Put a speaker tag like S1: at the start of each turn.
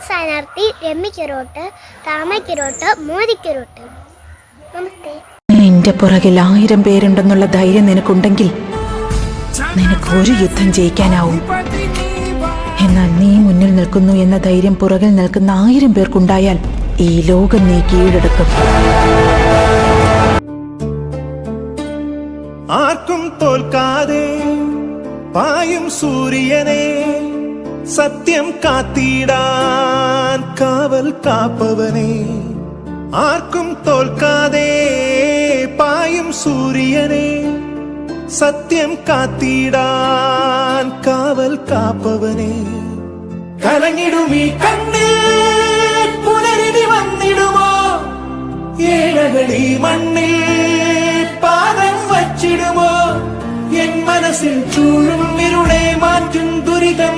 S1: സ്ഥാനാർത്ഥി രമ്യക്കിരോട്ട്, താമരക്കിരോട്ട്, മോദിക്കിരോട്ട്. നമസ്തേ.
S2: നിന്റെ പുറകിൽ 1000 പേരുണ്ടെന്നുള്ള ധൈര്യം നിനക്കുണ്ടെങ്കിൽ നിനക്ക് ഒരു യുദ്ധം ജയിക്കാനാവും. എന്നാൽ നീ മുന്നിൽ നിൽക്കുന്നു എന്ന ധൈര്യം പുറകിൽ നിൽക്കുന്ന 1000 പേർക്കുണ്ടായാൽ ഈ ലോകം നീ കീഴടക്കും.
S3: ആർക്കും തോൽക്കാതെ പായും സൂര്യനെ സത്യം കാത്തിടാൻ കാവൽ കാപ്പവനെ. ആർക്കും തോൽക്കാതെ പായും സൂര്യനെ സത്യം കാത്തിടാൻ കാവൽ കാപ്പവനെ. കലങ്ങിടുമീ കണ്ണിൽ പുനരിനി വന്നിടുമോ? ഏഴകളി മണ്ണിൽ പാദം വച്ചിടുമോ? എൻ മനസ്സിൽ ചൂഴും ഇരുളെ മാറ്റും ദുരിതം